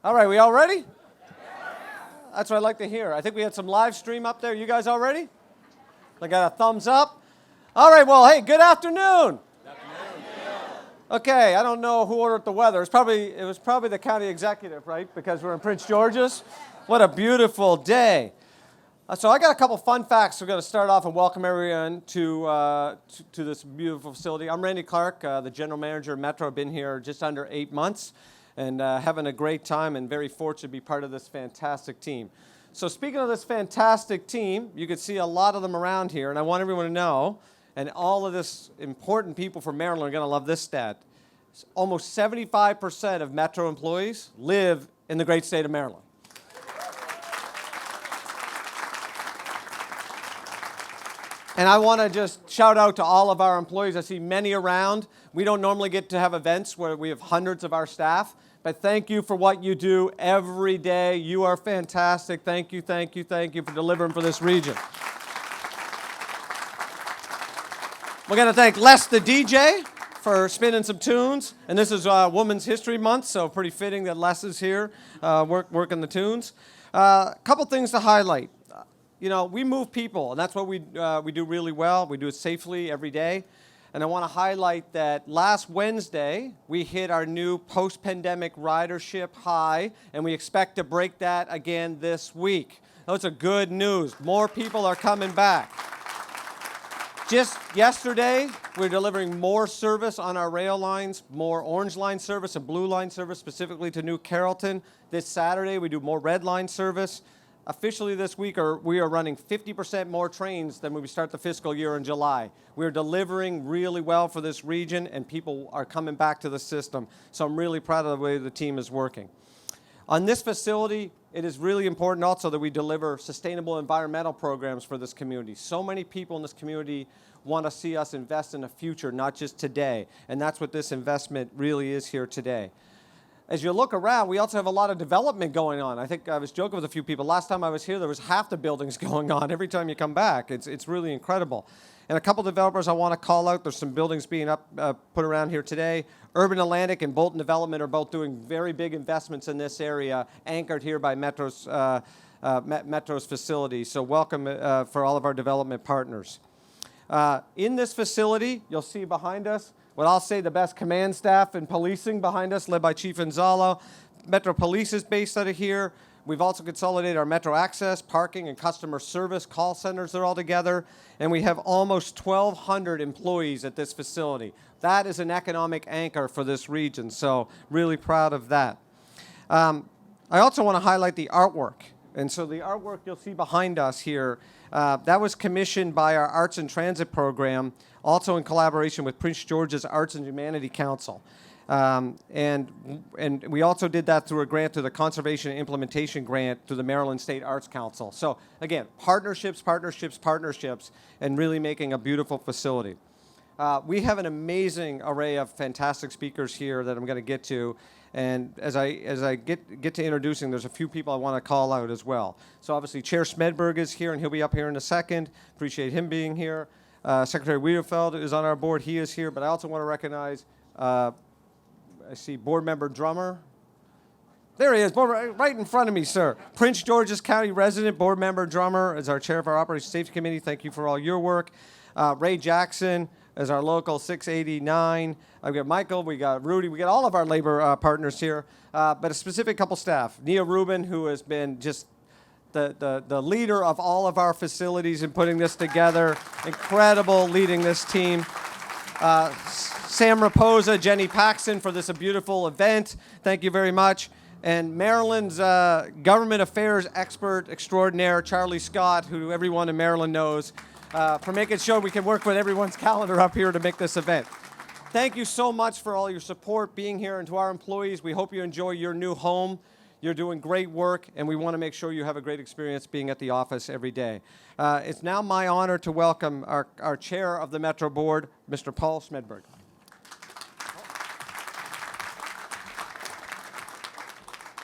All right, we all ready? That's what I like to hear. I think we had some live stream up there. You guys all ready? I got a thumbs up. All right, well, hey, good afternoon. Okay, I don't know who ordered the weather. It was probably the county executive, right? Because we're in Prince George's. What a beautiful day. So I got a couple fun facts. We're going to start off and welcome everyone to this beautiful facility. I'm Randy Clark, the general manager of Metro. I've been here just under 8 months and having a great time and very fortunate to be part of this fantastic team. So speaking of this fantastic team, you can see a lot of them around here, and I want everyone to know, and all of this important people from Maryland are going to love this stat. Almost 75% of Metro employees live in the great state of Maryland. And I want to just shout out to all of our employees. I see many around. We don't normally get to have events where we have hundreds of our staff, but thank you for what you do every day. You are fantastic. Thank you, thank you, thank you for delivering for this region. We're going to thank Les the DJ for spinning some tunes. And this is Women's History Month, so pretty fitting that Les is here working the tunes. A couple things to highlight. You know, we move people, and that's what we do really well. We do it safely every day. And I want to highlight that last Wednesday, we hit our new post-pandemic ridership high, and we expect to break that again this week. Those are good news. More people are coming back. Just yesterday, we're delivering more service on our rail lines, more Orange Line service and Blue Line service, specifically to New Carrollton. This Saturday, we do more Red Line service. Officially this week, we are running 50% more trains than when we start the fiscal year in July. We're delivering really well for this region, and people are coming back to the system. So I'm really proud of the way the team is working. On this facility, it is really important also that we deliver sustainable environmental programs for this community. So many people in this community want to see us invest in the future, not just today. And that's what this investment really is here today. As you look around, we also have a lot of development going on. I think I was joking with a few people. Last time I was here, there was half the buildings going on every time you come back. It's really incredible. And a couple developers I want to call out. There's some buildings being put around here today. Urban Atlantic and Bolton Development are both doing very big investments in this area, anchored here by Metro's facility. So welcome for all of our development partners. In this facility, you'll see behind us, what I'll say the best command staff and policing behind us, led by Chief Gonzalo. Metro Police is based out of here. We've also consolidated our Metro Access, parking, and customer service call centers. They're all together. And we have almost 1,200 employees at this facility. That is an economic anchor for this region, so really proud of that. I also want to highlight the artwork. And so the artwork you'll see behind us here, that was commissioned by our Arts and Transit program, also in collaboration with Prince George's Arts and Humanity Council. And we also did that through a grant to the Conservation and Implementation Grant through the Maryland State Arts Council. So again, partnerships, and really making a beautiful facility. We have an amazing array of fantastic speakers here that I'm going to get to. And as I get to introducing, there's a few people I want to call out as well. So obviously Chair Smedberg is here, and he'll be up here in a second. Appreciate him being here. Secretary Wiedefeld is on our board. He is here. But I also want to recognize, I see Board Member Drummer. There he is, right in front of me, sir. Prince George's County resident, Board Member Drummer, is our chair of our Operations Safety Committee. Thank you for all your work. Ray Jackson is our local 689. I've got Michael, we got Rudy, we got all of our labor partners here, but a specific couple staff. Nia Rubin, who has been just the leader of all of our facilities in putting this together. Incredible leading this team. Sam Raposa, Jenny Paxton for this beautiful event. Thank you very much. And Maryland's government affairs expert extraordinaire, Charlie Scott, who everyone in Maryland knows, for making sure we can work with everyone's calendar up here to make this event. Thank you so much for all your support being here, and to our employees, we hope you enjoy your new home. You're doing great work, and we want to make sure you have a great experience being at the office every day. It's now my honor to welcome our chair of the Metro Board, Mr. Paul Smedberg.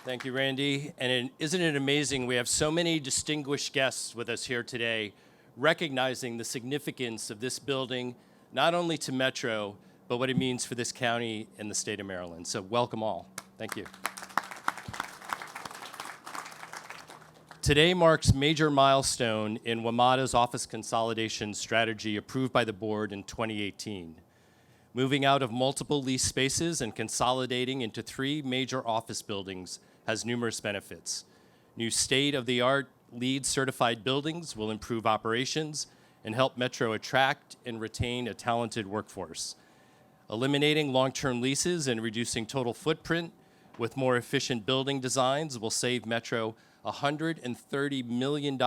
Thank you, Randy. And isn't it amazing? We have so many distinguished guests with us here today, recognizing the significance of this building, not only to Metro, but what it means for this county and the state of Maryland. So welcome all. Thank you. Today marks major milestone in WMATA's office consolidation strategy approved by the board in 2018. Moving out of multiple lease spaces and consolidating into 3 major office buildings has numerous benefits. New state-of-the-art LEED certified buildings will improve operations and help Metro attract and retain a talented workforce. Eliminating long-term leases and reducing total footprint with more efficient building designs will save Metro $130 million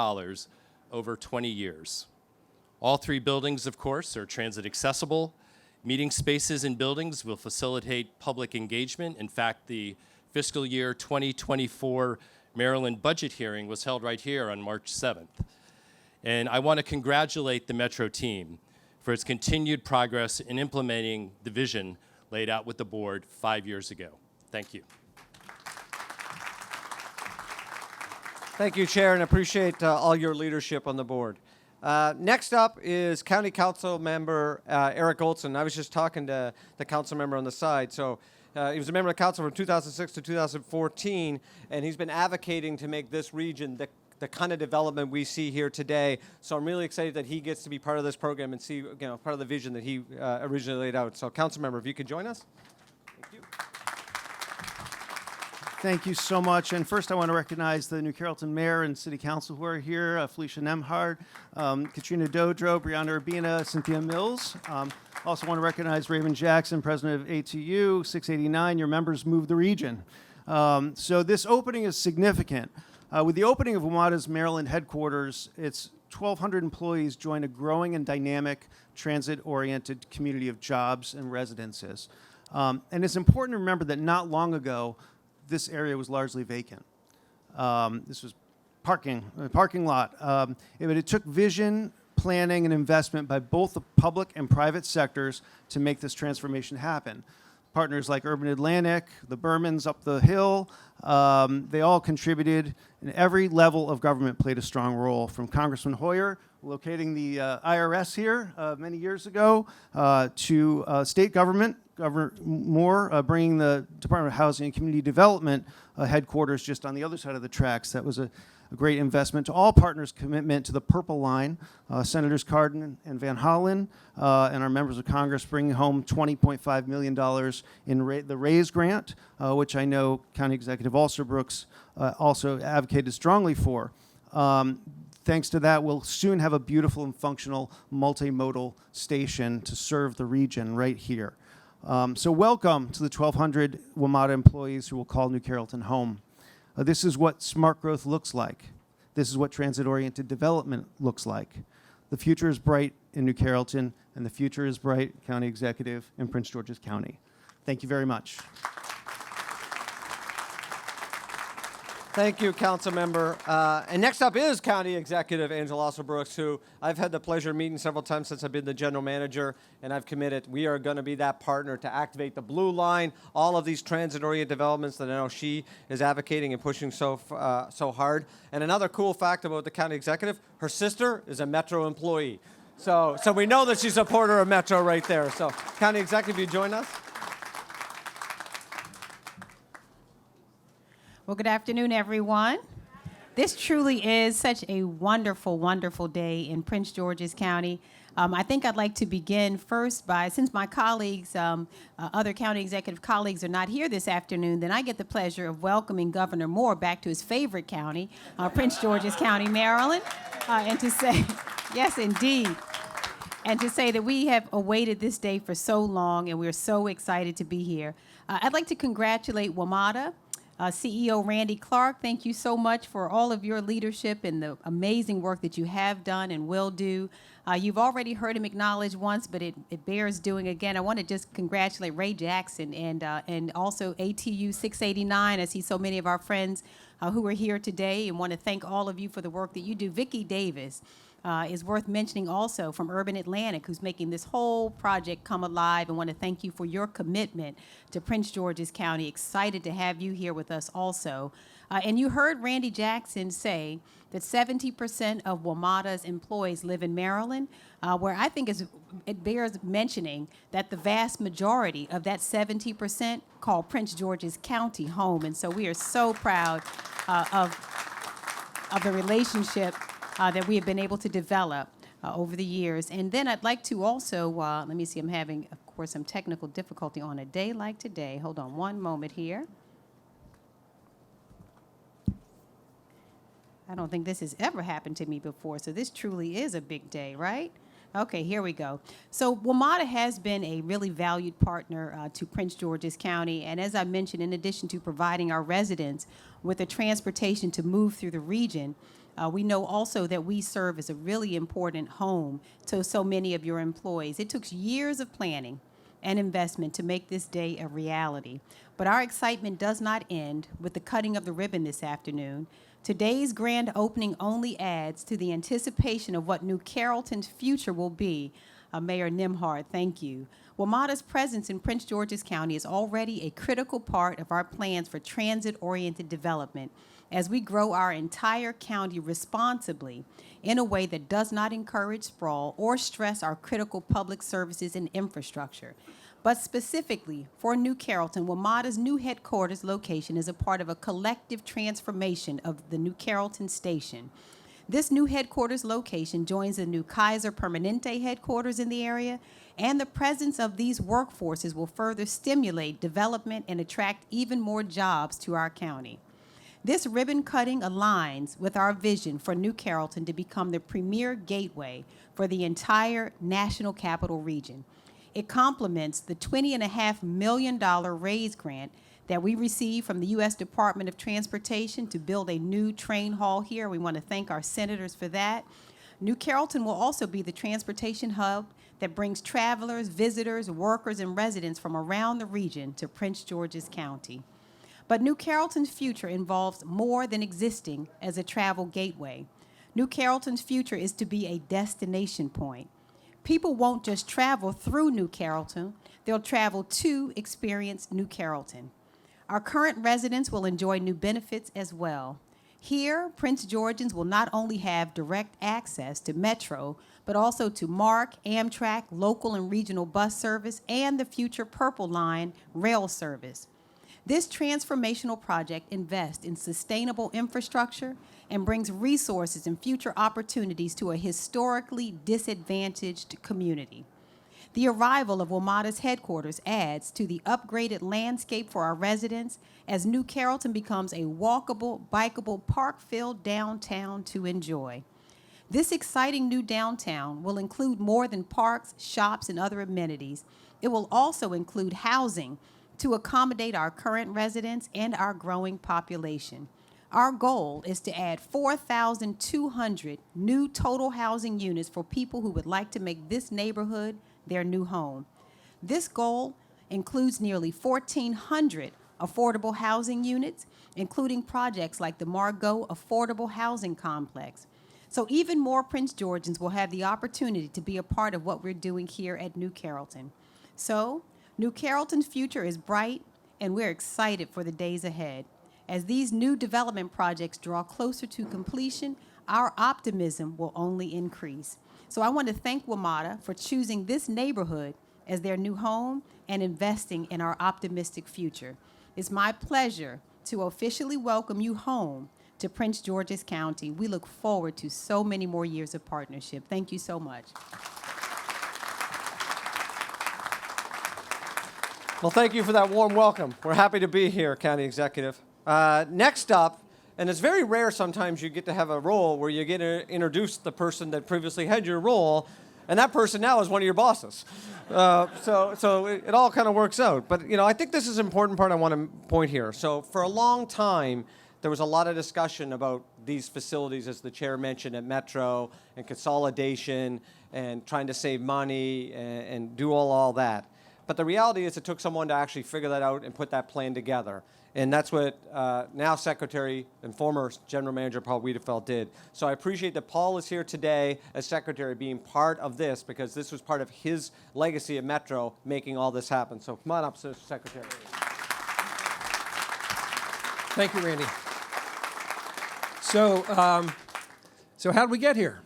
over 20 years. All 3 buildings, of course, are transit accessible. Meeting spaces in buildings will facilitate public engagement. In fact, the fiscal year 2024 Maryland budget hearing was held right here on March 7th. And I want to congratulate the Metro team for its continued progress in implementing the vision laid out with the board 5 years ago. Thank you. Thank you, Chair, and appreciate all your leadership on the board. Next up is County Council Member Eric Olson. I was just talking to the council member on the side. So he was a member of council from 2006 to 2014, and he's been advocating to make this region the kind of development we see here today. So I'm really excited that he gets to be part of this program and see, part of the vision that he originally laid out. So, council member, if you could join us. Thank you. Thank you so much. And first, I want to recognize the New Carrollton Mayor and City Council who are here, Felicia Nemhard, Katrina Dodro, Brianna Urbina, Cynthia Mills. Also want to recognize Raymond Jackson, President of ATU, 689. Your members move the region. So this opening is significant. With the opening of WMATA's Maryland headquarters, its 1,200 employees join a growing and dynamic transit-oriented community of jobs and residences. And it's important to remember that not long ago, this area was largely vacant. This was a parking lot. But it took vision, planning, and investment by both the public and private sectors to make this transformation happen. Partners like Urban Atlantic, the Bermans up the hill, they all contributed, and every level of government played a strong role, from Congressman Hoyer locating the IRS here many years ago to state government, Governor Moore bringing the Department of Housing and Community Development headquarters just on the other side of the tracks. That was a great investment. To all partners' commitment to the Purple Line, Senators Cardin and Van Hollen and our members of Congress bringing home $20.5 million in the RAISE grant, which I know County Executive Alsobrooks also advocated strongly for. Thanks to that, we'll soon have a beautiful and functional multimodal station to serve the region right here. So welcome to the 1,200 WMATA employees who will call New Carrollton home. This is what smart growth looks like. This is what transit-oriented development looks like. The future is bright in New Carrollton, and the future is bright, County Executive, in Prince George's County. Thank you very much. Thank you, Council Member. And next up is County Executive Angela Alsobrooks, who I've had the pleasure of meeting several times since I've been the General Manager, and I've committed we are going to be that partner to activate the Blue Line, all of these transit-oriented developments that I know she is advocating and pushing so hard. And another cool fact about the County Executive, her sister is a Metro employee. So we know that she's a supporter of Metro right there. So, County Executive, you join us? Well, good afternoon, everyone. This truly is such a wonderful, wonderful day in Prince George's County. I think I'd like to begin first by, since my colleagues, other county executive colleagues are not here this afternoon, then I get the pleasure of welcoming Governor Moore back to his favorite county, Prince George's County, Maryland, and to say, yes, indeed, and to say that we have awaited this day for so long, and we're so excited to be here. I'd like to congratulate WMATA. CEO Randy Clark, thank you so much for all of your leadership and the amazing work that you have done and will do. You've already heard him acknowledge once, but it bears doing again. I want to just congratulate Ray Jackson and also ATU 689. I see so many of our friends who are here today, and want to thank all of you for the work that you do. Vicki Davis is worth mentioning also, from Urban Atlantic, who's making this whole project come alive, and want to thank you for your commitment to Prince George's County. Excited to have you here with us also. And you heard Randy Jackson say that 70% of WMATA's employees live in Maryland, where I think it bears mentioning that the vast majority of that 70% call Prince George's County home. And so we are so proud of the relationship that we have been able to develop over the years. And then I'd like to also, let me see, I'm having, of course, some technical difficulty on a day like today. Hold on one moment here. I don't think this has ever happened to me before, so this truly is a big day, right? Okay, here we go. So WMATA has been a really valued partner to Prince George's County, and as I mentioned, in addition to providing our residents with the transportation to move through the region, we know also that we serve as a really important home to so many of your employees. It took years of planning and investment to make this day a reality, but our excitement does not end with the cutting of the ribbon this afternoon. Today's grand opening only adds to the anticipation of what New Carrollton's future will be. Mayor Nembhard, thank you. WMATA's presence in Prince George's County is already a critical part of our plans for transit-oriented development as we grow our entire county responsibly in a way that does not encourage sprawl or stress our critical public services and infrastructure. But specifically for New Carrollton, WMATA's new headquarters location is a part of a collective transformation of the New Carrollton station. This new headquarters location joins the new Kaiser Permanente headquarters in the area, and the presence of these workforces will further stimulate development and attract even more jobs to our county. This ribbon cutting aligns with our vision for New Carrollton to become the premier gateway for the entire National Capital Region. It complements the $20.5 million RAISE grant that we received from the U.S. Department of Transportation to build a new train hall here. We want to thank our senators for that. New Carrollton will also be the transportation hub that brings travelers, visitors, workers, and residents from around the region to Prince George's County. But New Carrollton's future involves more than existing as a travel gateway. New Carrollton's future is to be a destination point. People won't just travel through New Carrollton, they'll travel to experience New Carrollton. Our current residents will enjoy new benefits as well. Here, Prince Georgians will not only have direct access to Metro, but also to MARC, Amtrak, local and regional bus service, and the future Purple Line rail service. This transformational project invests in sustainable infrastructure and brings resources and future opportunities to a historically disadvantaged community. The arrival of WMATA's headquarters adds to the upgraded landscape for our residents as New Carrollton becomes a walkable, bikeable, park-filled downtown to enjoy. This exciting new downtown will include more than parks, shops, and other amenities. It will also include housing to accommodate our current residents and our growing population. Our goal is to add 4,200 new total housing units for people who would like to make this neighborhood their new home. This goal includes nearly 1,400 affordable housing units, including projects like the Margot Affordable Housing Complex. So even more Prince Georgians will have the opportunity to be a part of what we're doing here at New Carrollton. So New Carrollton's future is bright, and we're excited for the days ahead. As these new development projects draw closer to completion, our optimism will only increase. So I want to thank WMATA for choosing this neighborhood as their new home and investing in our optimistic future. It's my pleasure to officially welcome you home to Prince George's County. We look forward to so many more years of partnership. Thank you so much. Well, thank you for that warm welcome. We're happy to be here, County Executive. Next up, and it's very rare sometimes you get to have a role where you get to introduce the person that previously had your role, and that person now is one of your bosses. So it all kind of works out. But, I think this is an important part I want to point here. So for a long time, there was a lot of discussion about these facilities, as the chair mentioned, at Metro, and consolidation, and trying to save money, and do all that. But the reality is it took someone to actually figure that out and put that plan together. And that's what now Secretary and former General Manager Paul Wiedefeld did. So I appreciate that Paul is here today as Secretary being part of this, because this was part of his legacy at Metro making all this happen. So come on up, Secretary. Thank you, Randy. So how did we get here?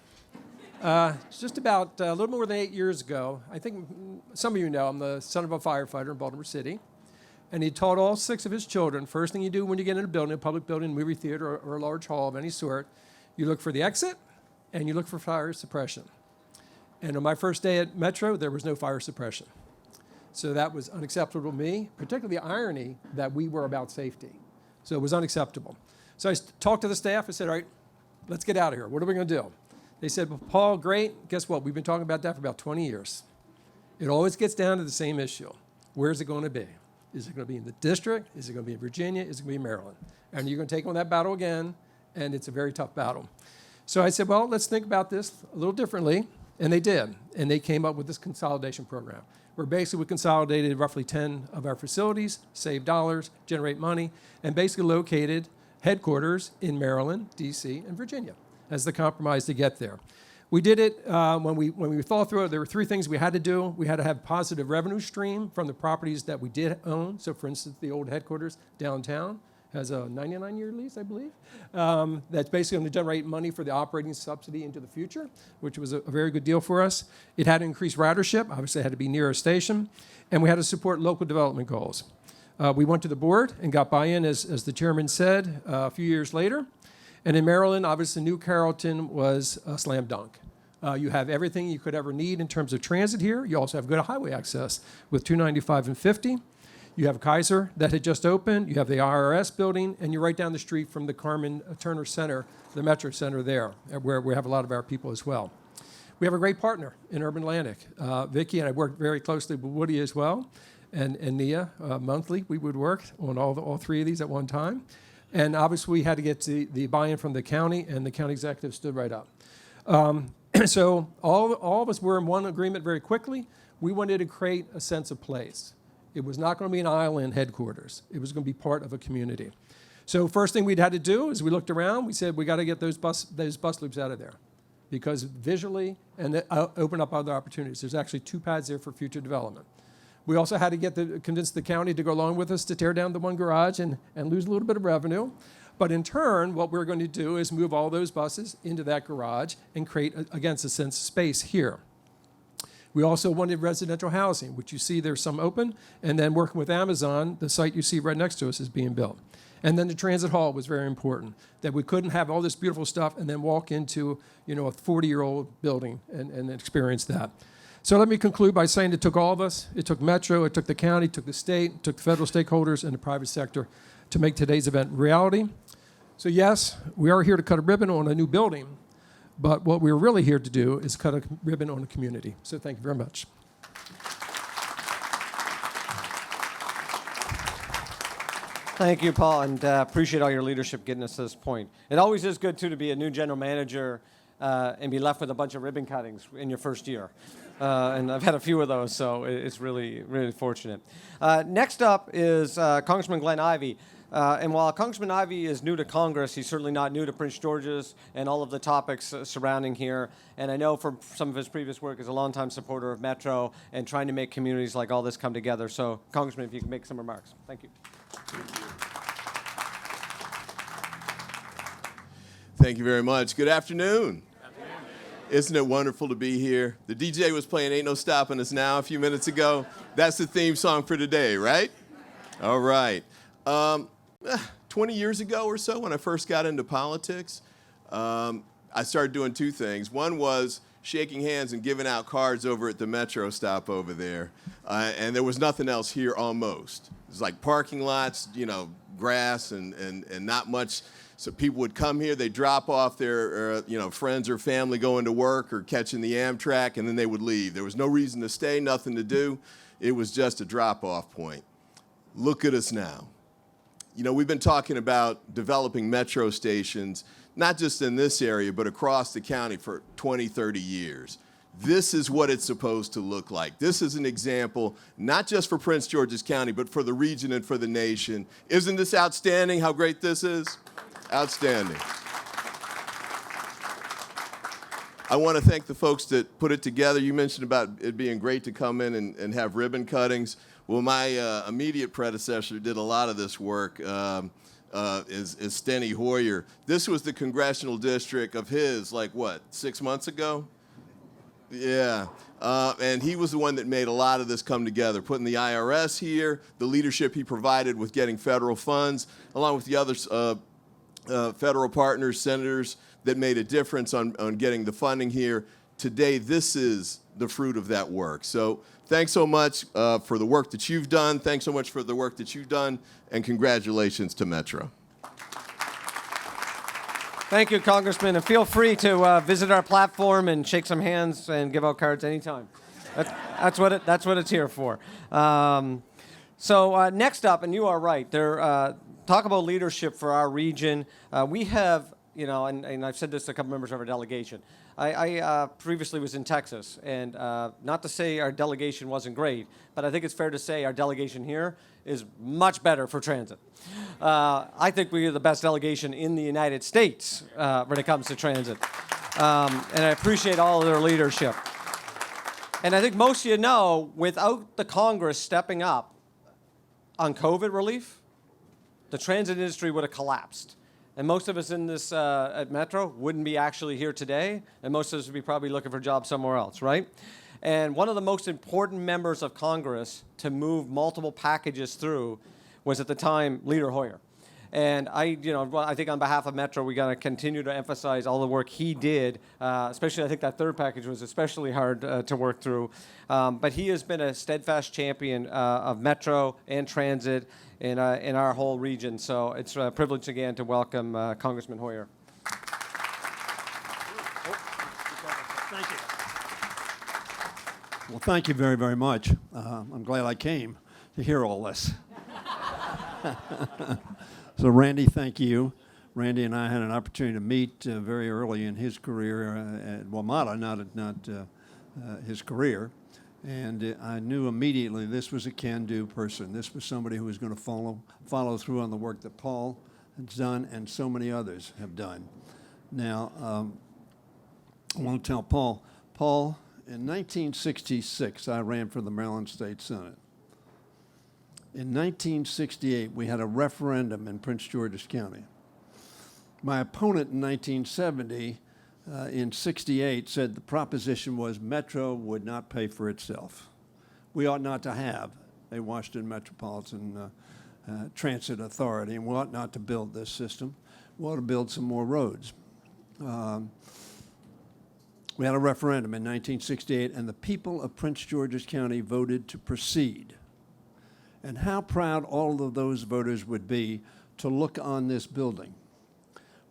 It's just about a little more than 8 years ago. I think some of you know I'm the son of a firefighter in Baltimore City. And he taught all 6 of his children, first thing you do when you get in a building, a public building, movie theater, or a large hall of any sort, you look for the exit, and you look for fire suppression. And on my first day at Metro, there was no fire suppression. So that was unacceptable to me, particularly the irony that we were about safety. So it was unacceptable. So I talked to the staff. I said, all right, let's get out of here. What are we going to do? They said, well, Paul, great. Guess what? We've been talking about that for about 20 years. It always gets down to the same issue. Where's it going to be? Is it going to be in the district? Is it going to be in Virginia? Is it going to be in Maryland? And you're going to take on that battle again, and it's a very tough battle. So I said, well, let's think about this a little differently. And they did. And they came up with this consolidation program, where basically we consolidated roughly 10 of our facilities, saved dollars, generate money, and basically located headquarters in Maryland, D.C., and Virginia as the compromise to get there. We did it when we thought through it. There were three things we had to do. We had to have positive revenue stream from the properties that we did own. So, for instance, the old headquarters downtown has a 99-year lease, I believe. That's basically going to generate money for the operating subsidy into the future, which was a very good deal for us. It had to increase ridership. Obviously, it had to be near a station. And we had to support local development goals. We went to the board and got buy-in, as the chairman said, a few years later. And in Maryland, obviously, New Carrollton was a slam dunk. You have everything you could ever need in terms of transit here. You also have good highway access with 295 and 50. You have Kaiser that had just opened. You have the IRS building, and you're right down the street from the Carmen Turner Center, the Metro Center there, where we have a lot of our people as well. We have a great partner in Urban Atlantic. Vicki and I worked very closely with Woody as well, and Nia. Monthly, we would work on all three of these at one time. And obviously, we had to get the buy-in from the county, and the county executive stood right up. So all of us were in one agreement very quickly. We wanted to create a sense of place. It was not going to be an island headquarters. It was going to be part of a community. So first thing we'd had to do is we looked around. We said, we got to get those bus loops out of there, because visually and open up other opportunities. There's actually 2 pads there for future development. We also had to convince the county to go along with us to tear down the one garage and lose a little bit of revenue. But in turn, what we're going to do is move all those buses into that garage and create, again, a sense of space here. We also wanted residential housing, which you see there's some open, and then working with Amazon, the site you see right next to us is being built. And then the transit hall was very important, that we couldn't have all this beautiful stuff and then walk into, a 40-year-old building and experience that. So let me conclude by saying it took all of us. It took Metro, it took the county, it took the state, it took the federal stakeholders and the private sector to make today's event reality. So yes, we are here to cut a ribbon on a new building, but what we're really here to do is cut a ribbon on a community. So thank you very much. Thank you, Paul, and appreciate all your leadership getting us to this point. It always is good, too, to be a new general manager and be left with a bunch of ribbon cuttings in your first year. And I've had a few of those, so it's really, really fortunate. Next up is Congressman Glenn Ivey. And while Congressman Ivey is new to Congress, he's certainly not new to Prince George's and all of the topics surrounding here. And I know from some of his previous work as a longtime supporter of Metro and trying to make communities like all this come together. So, Congressman, if you can make some remarks. Thank you. Thank you very much. Good afternoon. Isn't it wonderful to be here? The DJ was playing Ain't No Stopping Us Now a few minutes ago. That's the theme song for today, right? All right. 20 years ago or so, when I first got into politics, I started doing 2 things. One was shaking hands and giving out cards over at the Metro stop over there. And there was nothing else here almost. It was like parking lots, grass and not much. So people would come here, they'd drop off their friends or family going to work or catching the Amtrak, and then they would leave. There was no reason to stay, nothing to do. It was just a drop-off point. Look at us now. We've been talking about developing metro stations, not just in this area, but across the county for 20, 30 years. This is what it's supposed to look like. This is an example, not just for Prince George's County, but for the region and for the nation. Isn't this outstanding, how great this is? Outstanding. I want to thank the folks that put it together. You mentioned about it being great to come in and have ribbon cuttings. Well, my immediate predecessor did a lot of this work, is Steny Hoyer. This was the congressional district of his, 6 months ago? Yeah. And he was the one that made a lot of this come together, putting the IRS here, the leadership he provided with getting federal funds, along with the other federal partners, senators that made a difference on getting the funding here. Today, this is the fruit of that work. So thanks so much for the work that you've done. Thanks so much for the work that you've done, and congratulations to Metro. Thank you, Congressman, and feel free to visit our platform and shake some hands and give out cards anytime. That's what it's here for. So next up, and you are right, talk about leadership for our region. We have, and I've said this to a couple members of our delegation. I previously was in Texas, and not to say our delegation wasn't great, but I think it's fair to say our delegation here is much better for transit. I think we are the best delegation in the United States when it comes to transit. And I appreciate all of their leadership. And I think most of you know, without the Congress stepping up on COVID relief, the transit industry would have collapsed. And most of us in this at Metro wouldn't be actually here today, and most of us would be probably looking for jobs somewhere else, right? And one of the most important members of Congress to move multiple packages through was at the time Leader Hoyer. And I think on behalf of Metro, we got to continue to emphasize all the work he did, especially I think that third package was especially hard to work through. But he has been a steadfast champion of Metro and transit in our whole region. So it's a privilege again to welcome Congressman Hoyer. Thank you. Well, thank you very, very much. I'm glad I came to hear all this. So, Randy, thank you. Randy and I had an opportunity to meet very early in his career at WMATA, not his career. And I knew immediately this was a can-do person. This was somebody who was going to follow through on the work that Paul has done and so many others have done. Now, I want to tell Paul, in 1966, I ran for the Maryland State Senate. In 1968, we had a referendum in Prince George's County. My opponent in 1970, in 68, said the proposition was Metro would not pay for itself. We ought not to have a Washington Metropolitan Transit Authority, and we ought not to build this system. We ought to build some more roads. We had a referendum in 1968, and the people of Prince George's County voted to proceed. And how proud all of those voters would be to look on this building,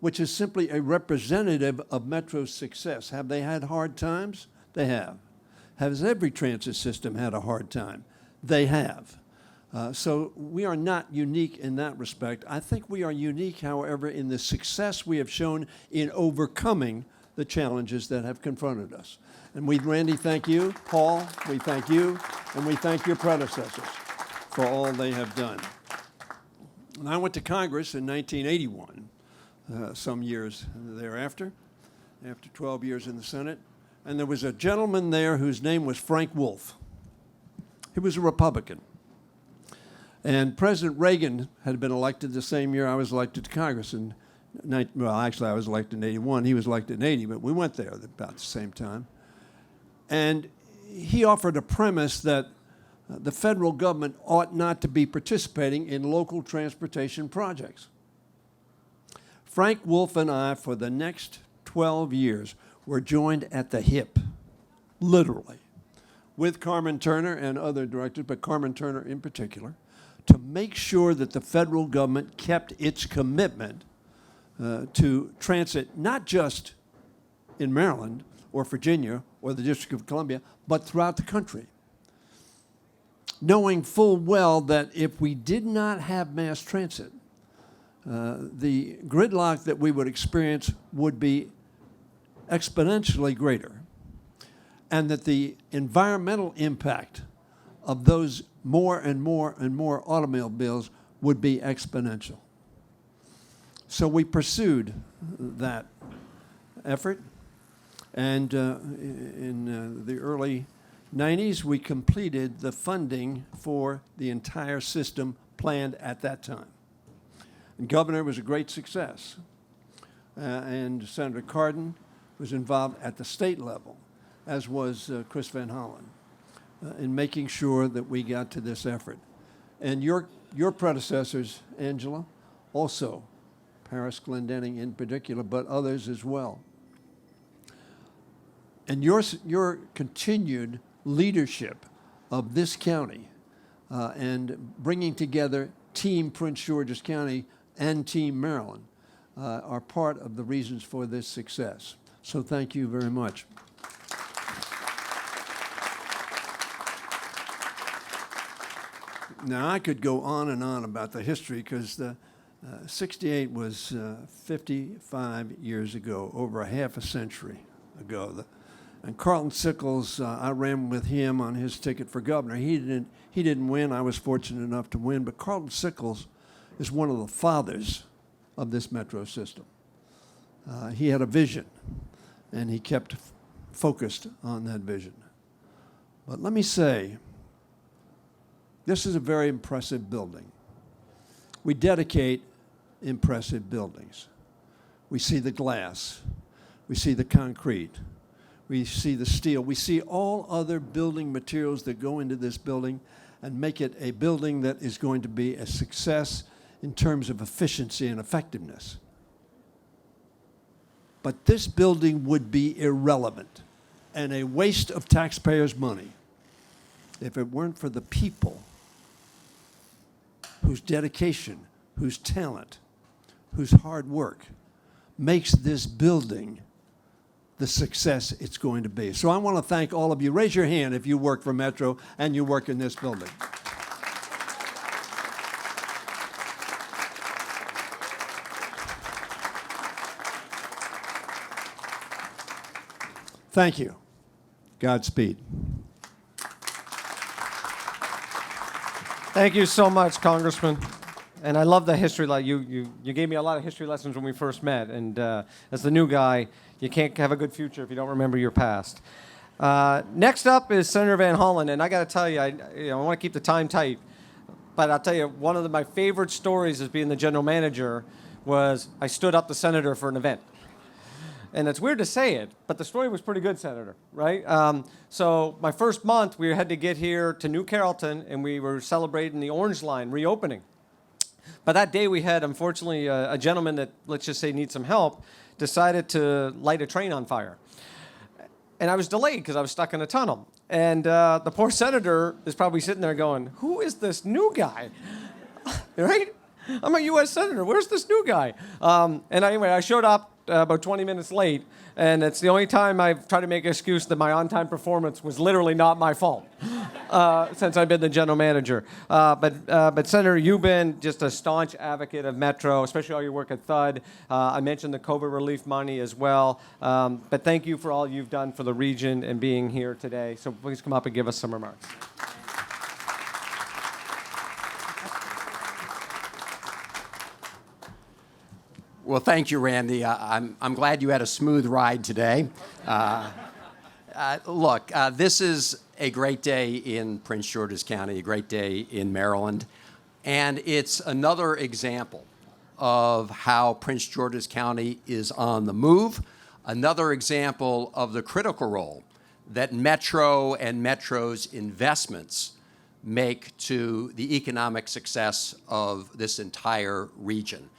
which is simply a representative of Metro's success. Have they had hard times? They have. Has every transit system had a hard time? They have. So we are not unique in that respect. I think we are unique, however, in the success we have shown in overcoming the challenges that have confronted us. And we, Randy, thank you. Paul, we thank you. And we thank your predecessors for all they have done. And I went to Congress in 1981, some years thereafter, after 12 years in the Senate. And there was a gentleman there whose name was Frank Wolf. He was a Republican. And President Reagan had been elected the same year I was elected to Congress. Actually, I was elected in 81. He was elected in 80, but we went there about the same time. And he offered a premise that the federal government ought not to be participating in local transportation projects. Frank Wolf and I, for the next 12 years, were joined at the hip, literally, with Carmen Turner and other directors, but Carmen Turner in particular, to make sure that the federal government kept its commitment to transit, not just in Maryland or Virginia or the District of Columbia, but throughout the country. Knowing full well that if we did not have mass transit, the gridlock that we would experience would be exponentially greater, and that the environmental impact of those more and more and more automobiles would be exponential. So we pursued that effort, and in the early 90s, we completed the funding for the entire system planned at that time. And Governor was a great success, and Senator Cardin was involved at the state level, as was Chris Van Hollen, in making sure that we got to this effort. And your predecessors, Angela, also Paris Glendenning in particular, but others as well. And your continued leadership of this county and bringing together Team Prince George's County and Team Maryland are part of the reasons for this success. So thank you very much. Now, I could go on and on about the history because the 68 was 55 years ago, over a half a century ago. And Carlton Sickles, I ran with him on his ticket for governor. He didn't win. I was fortunate enough to win. But Carlton Sickles is one of the fathers of this metro system. He had a vision, and he kept focused on that vision. But let me say, this is a very impressive building. We dedicate impressive buildings. We see the glass. We see the concrete. We see the steel. We see all other building materials that go into this building and make it a building that is going to be a success in terms of efficiency and effectiveness. But this building would be irrelevant and a waste of taxpayers' money if it weren't for the people whose dedication, whose talent, whose hard work makes this building the success it's going to be. So I want to thank all of you. Raise your hand if you work for Metro and you work in this building. Thank you. Godspeed. Thank you so much, Congressman. And I love the history. You gave me a lot of history lessons when we first met. And as the new guy, you can't have a good future if you don't remember your past. Next up is Senator Van Hollen. And I got to tell you, I want to keep the time tight. But I'll tell you, one of my favorite stories as being the general manager was I stood up the senator for an event. And it's weird to say it, but the story was pretty good, Senator, right? So my first month, we had to get here to New Carrollton, and we were celebrating the Orange Line reopening. But that day we had, unfortunately, a gentleman that, let's just say, needs some help, decided to light a train on fire. And I was delayed because I was stuck in a tunnel. And the poor senator is probably sitting there going, who is this new guy? Right? I'm a U.S. senator. Where's this new guy? And anyway, I showed up about 20 minutes late, and it's the only time I've tried to make an excuse that my on-time performance was literally not my fault since I've been the general manager. But Senator, you've been just a staunch advocate of Metro, especially all your work at THUD. I mentioned the COVID relief money as well. But thank you for all you've done for the region and being here today. So please come up and give us some remarks. Well, thank you, Randy. I'm glad you had a smooth ride today. Look, this is a great day in Prince George's County, a great day in Maryland, and it's another example of how Prince George's County is on the move, another example of the critical role that Metro and Metro's investments make to the economic success of this entire region.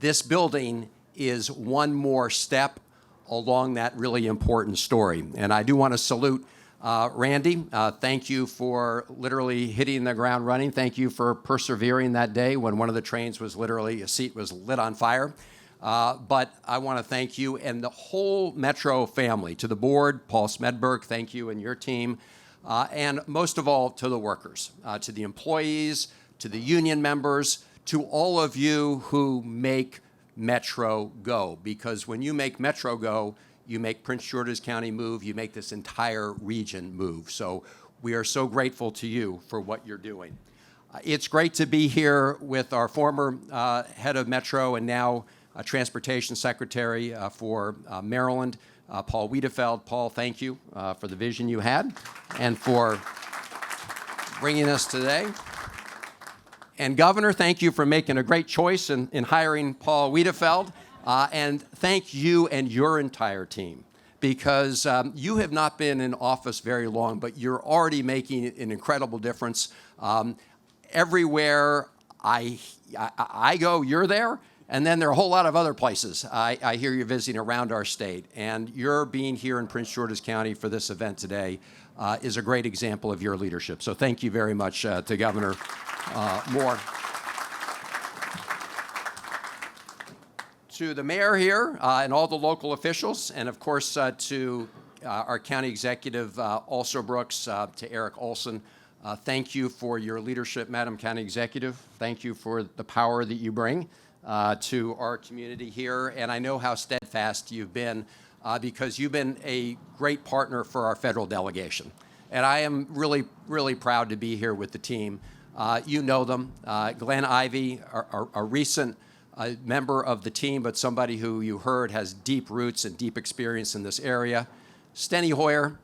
This building is one more step along that really important story. And I do want to salute Randy. Thank you for literally hitting the ground running. Thank you for persevering that day when one of the trains was literally, a seat was lit on fire. But I want to thank you and the whole Metro family, to the board, Paul Smedberg, thank you and your team, and most of all to the workers, to the employees, to the union members, to all of you who make Metro go. Because when you make Metro go, you make Prince George's County move, you make this entire region move. So we are so grateful to you for what you're doing. It's great to be here with our former head of Metro and now Transportation Secretary for Maryland, Paul Wiedefeld. Paul, thank you for the vision you had and for bringing us today. And Governor, thank you for making a great choice in hiring Paul Wiedefeld. And thank you and your entire team, because you have not been in office very long, but you're already making an incredible difference. Everywhere I go, you're there. And then there are a whole lot of other places I hear you're visiting around our state. And your being here in Prince George's County for this event today is a great example of your leadership. So thank you very much to Governor Moore. To the mayor here and all the local officials, and of course to our county executive Alsobrooks, to Eric Olson, thank you for your leadership, Madam County Executive. Thank you for the power that you bring to our community here, and I know how steadfast you've been because you've been a great partner for our federal delegation. And I am really, really proud to be here with the team. You know them. Glenn Ivey, a recent member of the team, but somebody who you heard has deep roots and deep experience in this area. Steny Hoyer,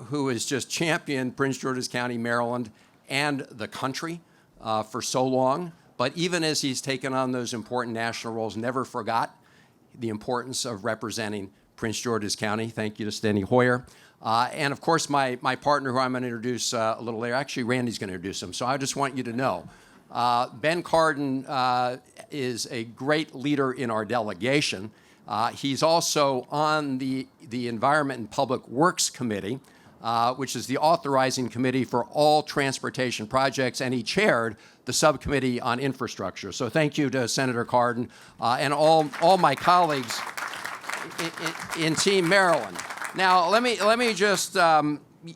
who has just championed Prince George's County, Maryland, and the country for so long. But even as he's taken on those important national roles, never forgot the importance of representing Prince George's County. Thank you to Steny Hoyer. And of course, my partner, who I'm going to introduce a little later. Actually, Randy's going to introduce him. So I just want you to know, Ben Cardin is a great leader in our delegation. He's also on the Environment and Public Works Committee, which is the authorizing committee for all transportation projects, and he chaired the subcommittee on infrastructure. So thank you to Senator Cardin and all my colleagues in Team Maryland. Now, let me just,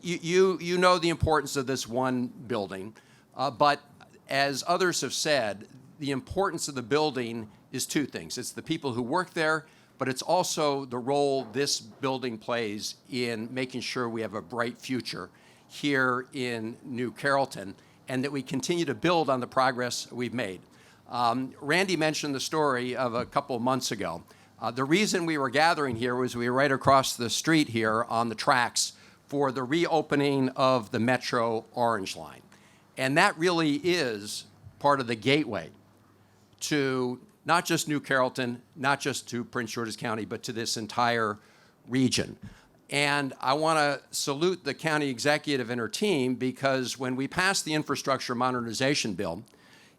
you know the importance of this one building, but as others have said, the importance of the building is two things. It's the people who work there, but it's also the role this building plays in making sure we have a bright future here in New Carrollton and that we continue to build on the progress we've made. Randy mentioned the story of a couple of months ago. The reason we were gathering here was we were right across the street here on the tracks for the reopening of the Metro Orange Line. And that really is part of the gateway to not just New Carrollton, not just to Prince George's County, but to this entire region. And I want to salute the county executive and her team because when we passed the infrastructure modernization bill,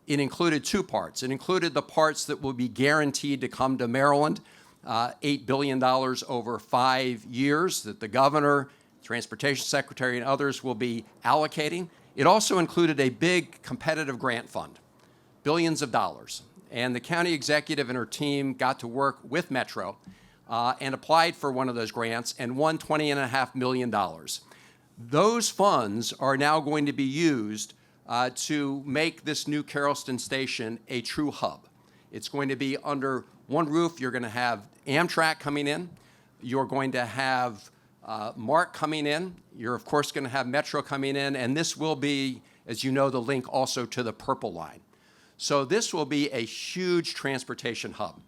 it included two parts. It included the parts that will be guaranteed to come to Maryland, $8 billion over 5 years that the governor, transportation secretary, and others will be allocating. It also included a big competitive grant fund, billions of dollars. And the county executive and her team got to work with Metro and applied for one of those grants and won $20.5 million. Those funds are now going to be used to make this new Carrollton station a true hub. It's going to be under one roof. You're going to have Amtrak coming in. You're going to have MARC coming in. You're, of course, going to have Metro coming in. And this will be, as you know, the link also to the Purple Line. So this will be a huge transportation hub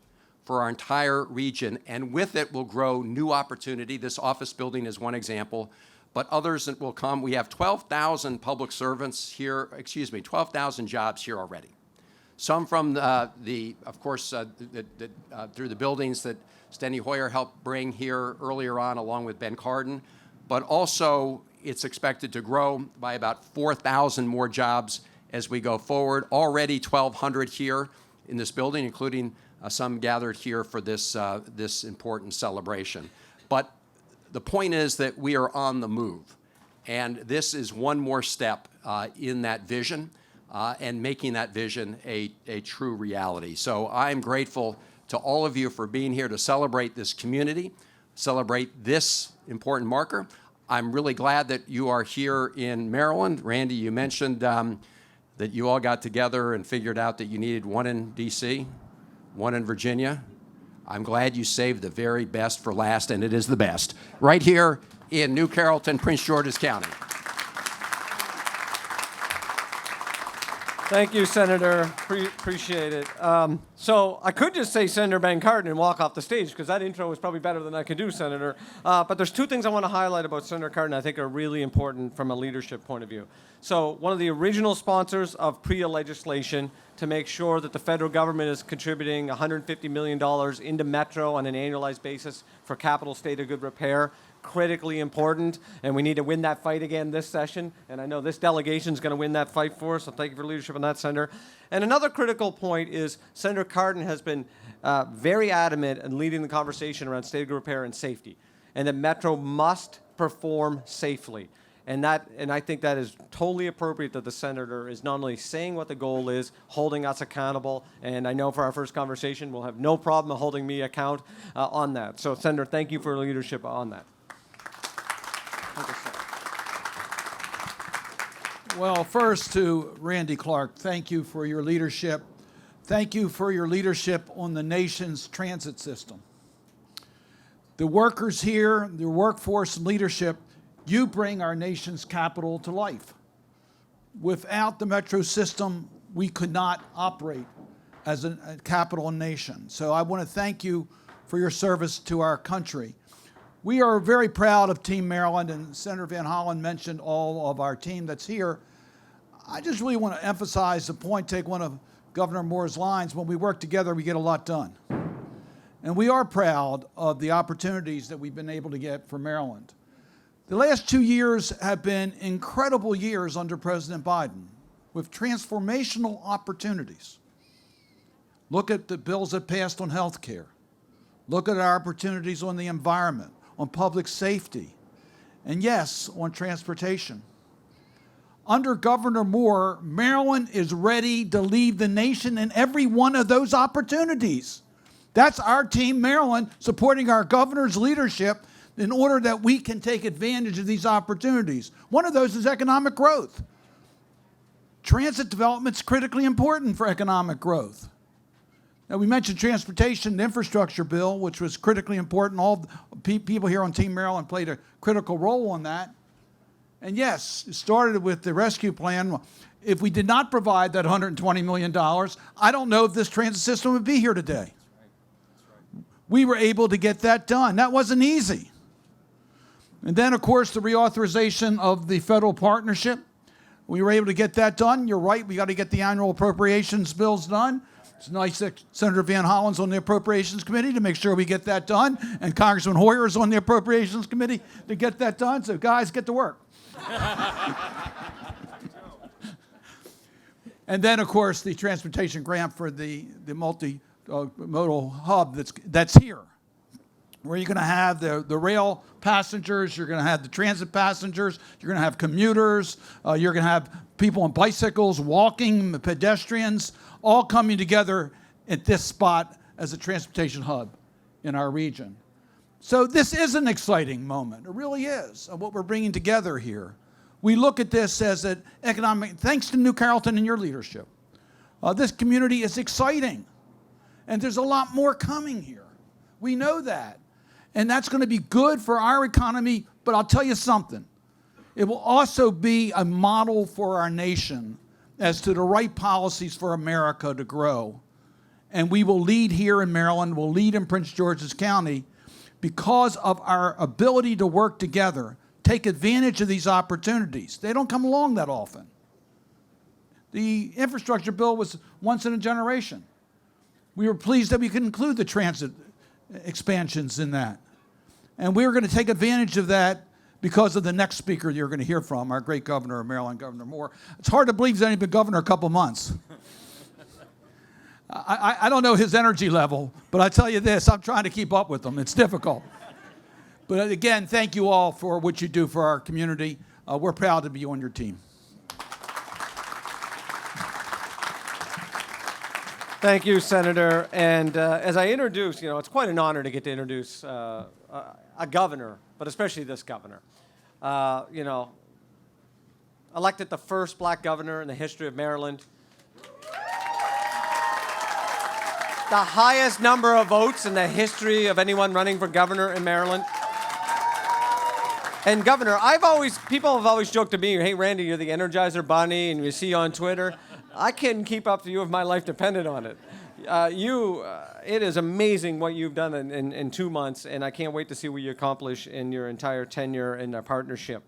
for our entire region. And with it will grow new opportunity. This office building is one example, but others that will come. We have 12,000 public servants here, 12,000 jobs here already. Some from of course, through the buildings that Steny Hoyer helped bring here earlier on, along with Ben Cardin, but also it's expected to grow by about 4,000 more jobs as we go forward. Already 1,200 here in this building, including some gathered here for this important celebration. But the point is that we are on the move, and this is one more step in that vision and making that vision a true reality. So I'm grateful to all of you for being here to celebrate this community, celebrate this important marker. I'm really glad that you are here in Maryland. Randy, you mentioned that you all got together and figured out that you needed one in D.C., one in Virginia. I'm glad you saved the very best for last, and it is the best, right here in New Carrollton, Prince George's County. Thank you, Senator. Appreciate it. So I could just say Senator Ben Cardin and walk off the stage because that intro was probably better than I could do, Senator. But there's two things I want to highlight about Senator Cardin I think are really important from a leadership point of view. So one of the original sponsors of PREA legislation to make sure that the federal government is contributing $150 million into Metro on an annualized basis for capital state of good repair. critically important, and we need to win that fight again this session. And I know this delegation is going to win that fight for us, so thank you for leadership on that, Senator. And another critical point is Senator Cardin has been very adamant in leading the conversation around state of repair and safety, and that Metro must perform safely. And I think that is totally appropriate that the senator is not only saying what the goal is, holding us accountable, and I know for our first conversation we'll have no problem holding me account on that. So, Senator, thank you for your leadership on that. Well, first to Randy Clark, thank you for your leadership. Thank you for your leadership on the nation's transit system. The workers here, the workforce and leadership, you bring our nation's capital to life. Without the Metro system, we could not operate as a capital nation. So I want to thank you for your service to our country. We are very proud of Team Maryland, and Senator Van Hollen mentioned all of our team that's here. I just really want to emphasize the point, take one of Governor Moore's lines, when we work together, we get a lot done. And we are proud of the opportunities that we've been able to get for Maryland. The last 2 years have been incredible years under President Biden with transformational opportunities. Look at the bills that passed on health care. Look at our opportunities on the environment, on public safety, and yes, on transportation. Under Governor Moore, Maryland is ready to lead the nation in every one of those opportunities. That's our team, Maryland, supporting our governor's leadership in order that we can take advantage of these opportunities. One of those is economic growth. Transit development is critically important for economic growth. Now, we mentioned transportation, the infrastructure bill, which was critically important. All people here on Team Maryland played a critical role on that. And yes, it started with the rescue plan. If we did not provide that $120 million, I don't know if this transit system would be here today. We were able to get that done. That wasn't easy. And then, of course, the reauthorization of the federal partnership. We were able to get that done. You're right, we got to get the annual appropriations bills done. It's nice that Senator Van Hollen's on the Appropriations Committee to make sure we get that done, and Congressman Hoyer's on the Appropriations Committee to get that done. So, guys, get to work. And then, of course, the transportation grant for the multi-modal hub that's here, where you're going to have the rail passengers, you're going to have the transit passengers, you're going to have commuters, you're going to have people on bicycles, walking, pedestrians, all coming together at this spot as a transportation hub in our region. So this is an exciting moment. It really is, of what we're bringing together here. We look at this as an economic, thanks to New Carrollton and your leadership. This community is exciting, and there's a lot more coming here. We know that. And that's going to be good for our economy, but I'll tell you something. It will also be a model for our nation as to the right policies for America to grow. And we will lead here in Maryland, we'll lead in Prince George's County because of our ability to work together, take advantage of these opportunities. They don't come along that often. The infrastructure bill was once in a generation. We were pleased that we could include the transit expansions in that. And we're going to take advantage of that because of the next speaker you're going to hear from, our great governor of Maryland, Governor Moore. It's hard to believe he's only been governor a couple months. I don't know his energy level, but I tell you this, I'm trying to keep up with him. It's difficult. But again, thank you all for what you do for our community. We're proud to be on your team. Thank you, Senator. And as I introduce, it's quite an honor to get to introduce a governor, but especially this governor. Elected the first black governor in the history of Maryland. The highest number of votes in the history of anyone running for governor in Maryland. And Governor, people have always joked to me, hey, Randy, you're the Energizer Bunny, and you see you on Twitter. I couldn't keep up to you if my life depended on it. It is amazing what you've done in 2 months, and I can't wait to see what you accomplish in your entire tenure in our partnership.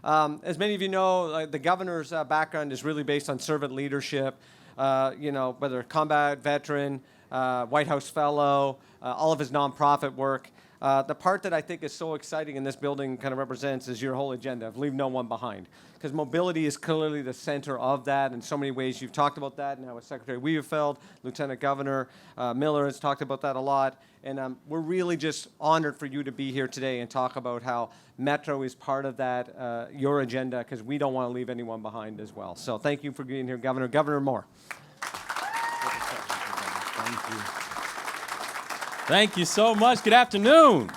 As many of you know, the governor's background is really based on servant leadership, whether combat veteran, White House Fellow, all of his nonprofit work. The part that I think is so exciting in this building kind of represents is your whole agenda of leave no one behind. Because mobility is clearly the center of that in so many ways. You've talked about that now with Secretary Weaverfeld, Lieutenant Governor Miller has talked about that a lot. And we're really just honored for you to be here today and talk about how Metro is part of that, your agenda, because we don't want to leave anyone behind as well. So thank you for being here, Governor. Governor Moore. Thank you so much. Good afternoon.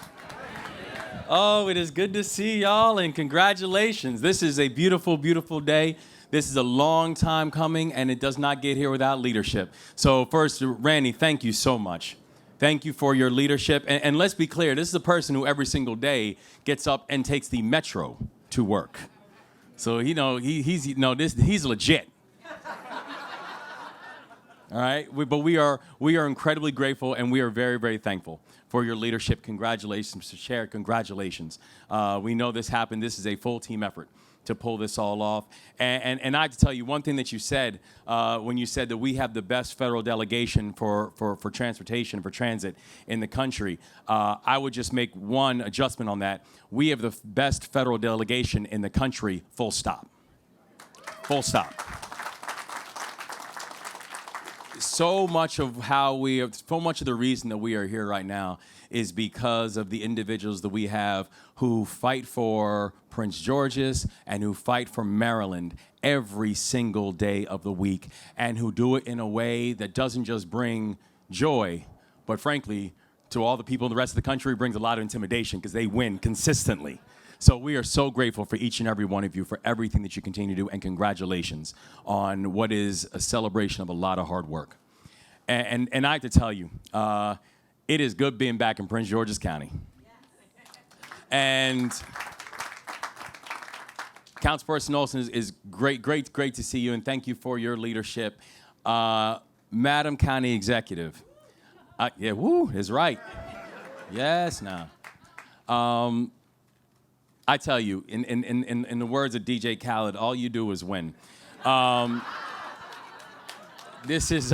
Oh, it is good to see y'all, and congratulations. This is a beautiful, beautiful day. This is a long time coming, and it does not get here without leadership. So first, Randy, thank you so much. Thank you for your leadership. And let's be clear, this is a person who every single day gets up and takes the Metro to work. So, he's legit. All right, but we are incredibly grateful, and we are very, very thankful for your leadership. Congratulations, Mr. Chair. Congratulations. We know this happened. This is a full team effort to pull this all off. And I have to tell you one thing that you said when you said that we have the best federal delegation for transportation, for transit in the country. I would just make one adjustment on that. We have the best federal delegation in the country, full stop. Full stop. So much of the reason that we are here right now is because of the individuals that we have who fight for Prince George's and who fight for Maryland every single day of the week, and who do it in a way that doesn't just bring joy, but frankly, to all the people in the rest of the country, brings a lot of intimidation because they win consistently. So we are so grateful for each and every one of you for everything that you continue to do, and congratulations on what is a celebration of a lot of hard work. And I have to tell you, it is good being back in Prince George's County. And Councilperson Olson is great to see you, and thank you for your leadership. Madam County Executive, yeah, woo, is right. Yes, now. I tell you, in the words of DJ Khaled, all you do is win. This is,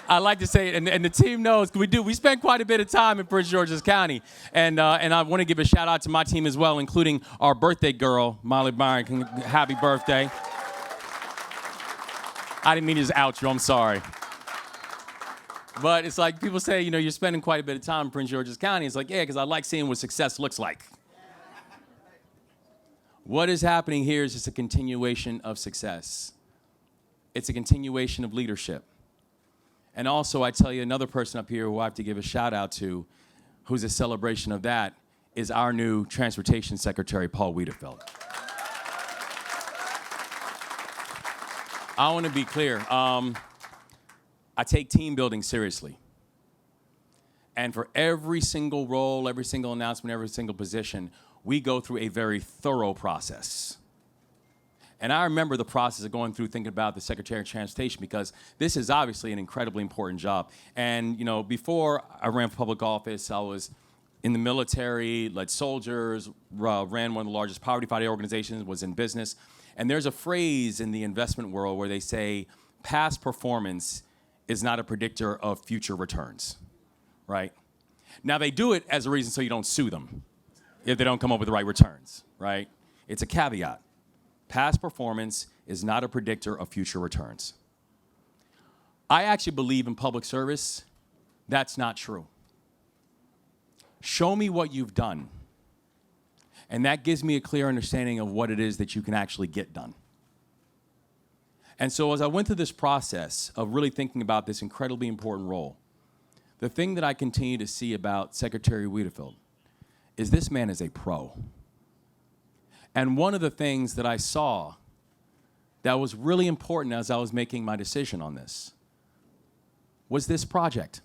I like to say, and the team knows, we spend quite a bit of time in Prince George's County, and I want to give a shout out to my team as well, including our birthday girl, Molly Byron. Happy birthday. I didn't mean to just out you, I'm sorry. But it's like people say, you're spending quite a bit of time in Prince George's County. It's like, yeah, because I like seeing what success looks like. What is happening here is just a continuation of success. It's a continuation of leadership. And also, I tell you, another person up here who I have to give a shout out to, who's a celebration of that, is our new Transportation Secretary, Paul Wiedefeld. I want to be clear. I take team building seriously. And for every single role, every single announcement, every single position, we go through a very thorough process. And I remember the process of going through thinking about the Secretary of Transportation, because this is obviously an incredibly important job. And, before I ran for public office, I was in the military, led soldiers, ran one of the largest poverty-fighting organizations, was in business. And there's a phrase in the investment world where they say, past performance is not a predictor of future returns, right? Now, they do it as a reason so you don't sue them if they don't come up with the right returns, right? It's a caveat. Past performance is not a predictor of future returns. I actually believe in public service. That's not true. Show me what you've done, and that gives me a clear understanding of what it is that you can actually get done. And so as I went through this process of really thinking about this incredibly important role, the thing that I continue to see about Secretary Wiedefeld is this man is a pro. And one of the things that I saw that was really important as I was making my decision on this was this project,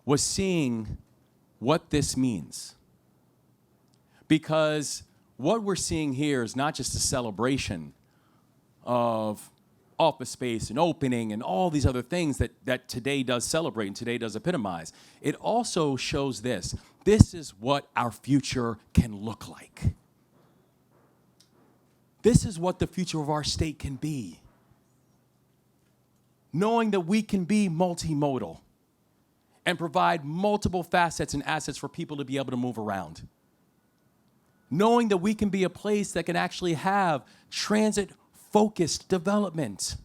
was seeing what this means. Because what we're seeing here is not just a celebration of office space and opening and all these other things that today does celebrate and today does epitomize. It also shows this. This is what our future can look like. This is what the future of our state can be. knowing that we can be multimodal and provide multiple facets and assets for people to be able to move around. Knowing that we can be a place that can actually have transit-focused development.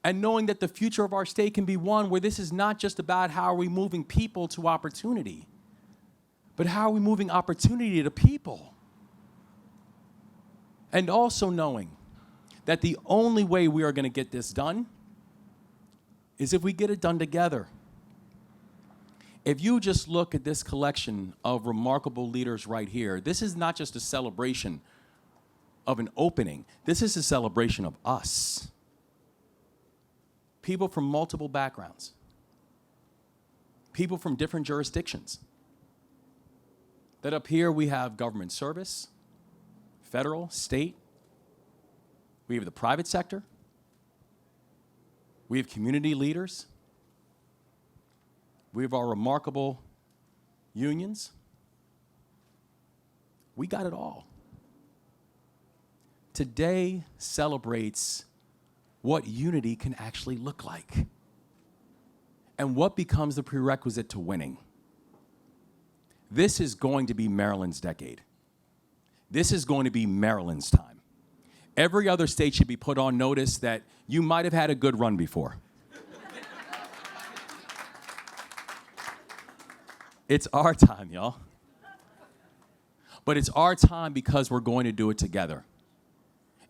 And knowing that the future of our state can be one where this is not just about how are we moving people to opportunity, but how are we moving opportunity to people. And also knowing that the only way we are going to get this done is if we get it done together. If you just look at this collection of remarkable leaders right here, this is not just a celebration of an opening. This is a celebration of us. People from multiple backgrounds. People from different jurisdictions. That up here we have government service, federal, state. We have the private sector. We have community leaders. We have our remarkable unions. We got it all. Today celebrates what unity can actually look like and what becomes the prerequisite to winning. This is going to be Maryland's decade. This is going to be Maryland's time. Every other state should be put on notice that you might have had a good run before. It's our time, y'all. But it's our time because we're going to do it together.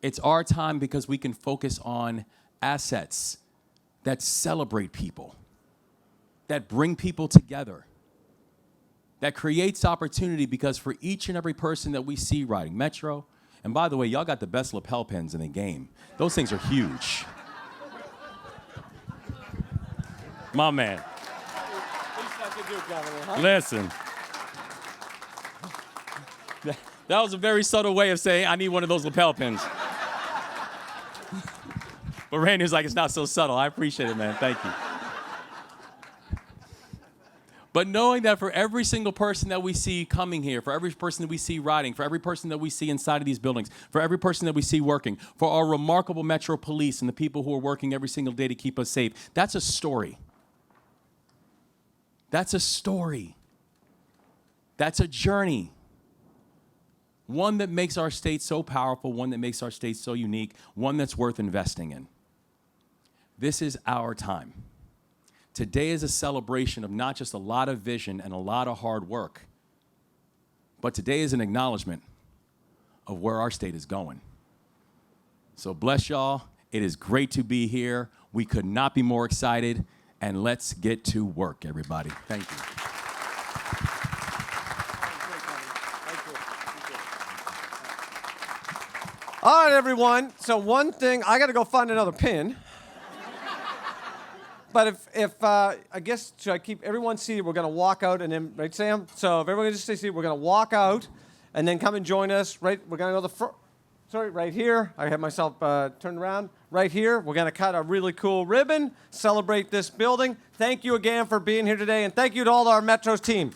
It's our time because we can focus on assets that celebrate people, that bring people together, that creates opportunity because for each and every person that we see riding Metro, and by the way, y'all got the best lapel pins in the game. Those things are huge. My man. Listen. That was a very subtle way of saying I need one of those lapel pins. But Randy was like, it's not so subtle. I appreciate it, man. Thank you. But knowing that for every single person that we see coming here, for every person that we see riding, for every person that we see inside of these buildings, for every person that we see working, for our remarkable Metro Police and the people who are working every single day to keep us safe, that's a story. That's a story. That's a journey. One that makes our state so powerful, one that makes our state so unique, one that's worth investing in. This is our time. Today is a celebration of not just a lot of vision and a lot of hard work, but today is an acknowledgement of where our state is going. So bless y'all. It is great to be here. We could not be more excited. And let's get to work, everybody. Thank you. All right, everyone. So one thing, I got to go find another pin. But if I guess, should I keep everyone seated? We're going to walk out and then, right, Sam? So if everyone just stay seated, we're going to walk out and then come and join us, right? We're going to go the front. Sorry, right here. I have myself turned around. Right here, we're going to cut a really cool ribbon, celebrate this building. Thank you again for being here today, and thank you to all our Metro's team.